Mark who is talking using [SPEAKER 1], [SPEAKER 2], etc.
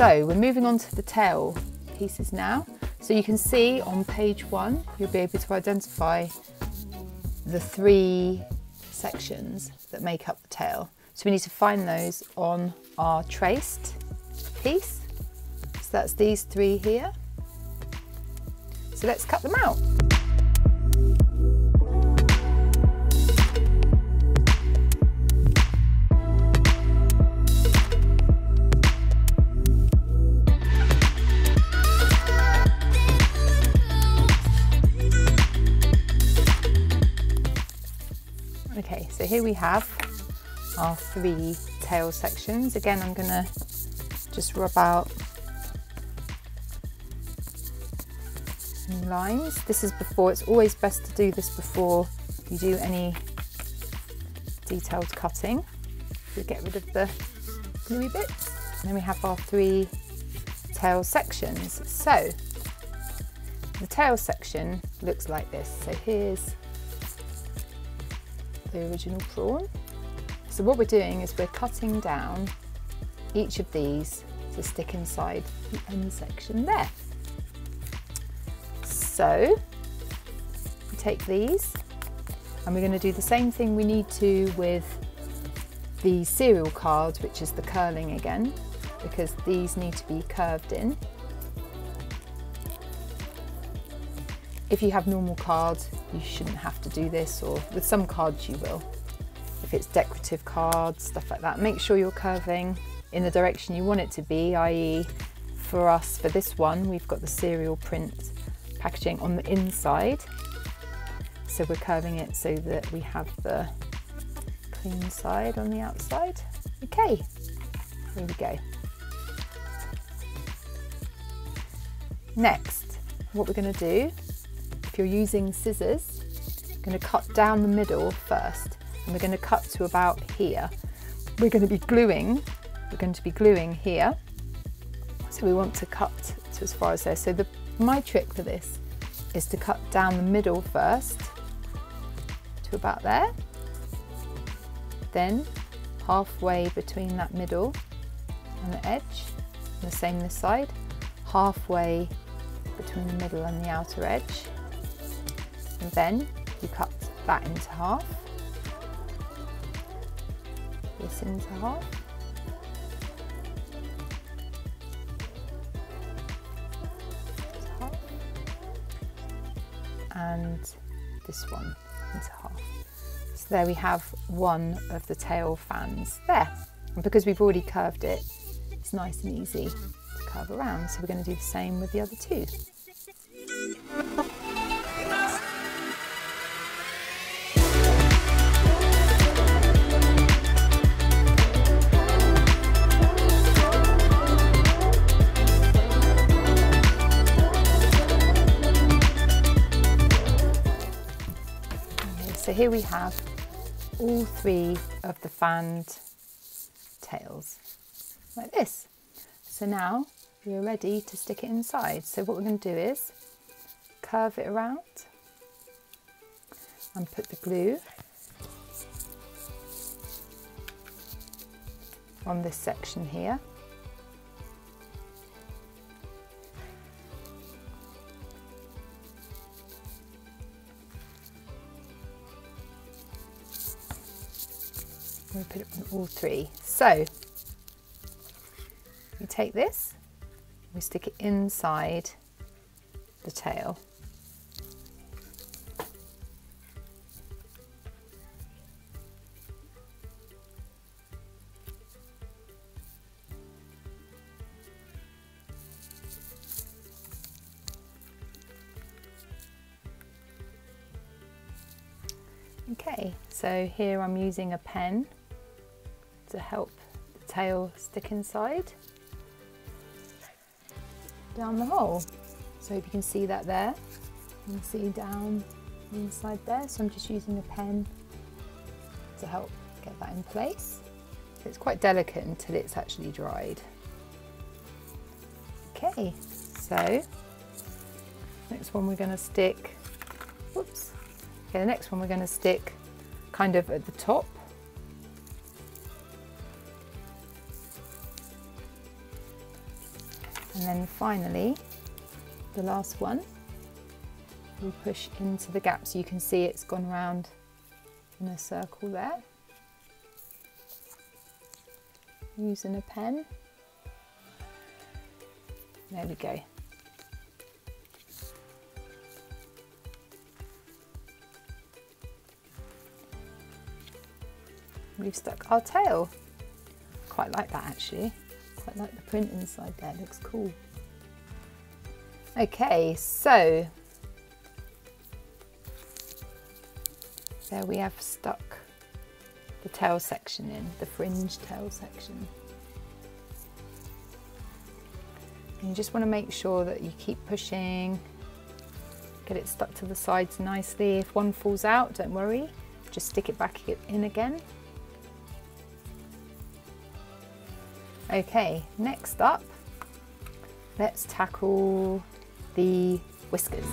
[SPEAKER 1] So we're moving on to the tail pieces now. So you can see on page 1, you'll be able to identify the 3 sections that make up the tail. So we need to find those on our traced piece. So that's these 3 here. So let's cut them out. Okay, so here we have our 3 tail sections. Again, I'm gonna just rub out some lines. This is before, it's always best to do this before you do any detailed cutting. So get rid of the gluey bits. And then we have our 3 tail sections. So the tail section looks like this. So here's the original prawn. So what we're doing is we're cutting down each of these to stick inside the end section there. So we take these and we're going to do the same thing we need to with the cereal cards, which is the curling again, because these need to be curved in. If you have normal cards, you shouldn't have to do this, or with some cards you will. If it's decorative cards, stuff like that, make sure you're curving in the direction you want it to be, i.e. for us, for this one, we've got the cereal print packaging on the inside. So we're curving it so that we have the clean side on the outside. Okay, here we go. Next, what we're going to do, if you're using scissors, we're going to cut down the middle first, and we're going to cut to about here. We're going to be gluing here, so we want to cut to as far as there. So my trick for this is to cut down the middle first to about there, then halfway between that middle and the edge, and the same this side, halfway between the middle and the outer edge, and then you cut that into half, this into half, and this one into half. So there we have one of the tail fans there. And because we've already curved it, it's nice and easy to curve around. So we're going to do the same with the other 2. So here we have all 3 of the fanned tails, like this. So now we're ready to stick it inside. So what we're going to do is curve it around and put the glue on this section here. We'll put it on all 3. So we take this, we stick it inside the tail. Okay, so here I'm using a pen to help the tail stick inside down the hole. So if you can see that there, you can see down the inside there. So I'm just using a pen to help get that in place. So it's quite delicate until it's actually dried. Okay, so next one we're going to stick, whoops. Okay, the next one we're going to stick kind of at the top. And then finally, the last one, we push into the gap so you can see it's gone round in a circle there. Using a pen. There we go. We've stuck our tail. Quite like that actually. Quite like the print inside there, looks cool. Okay, so there we have stuck the tail section in, the fringe tail section. And you just want to make sure that you keep pushing, get it stuck to the sides nicely. If one falls out, don't worry, just stick it back in again. Okay, next up, let's tackle the whiskers.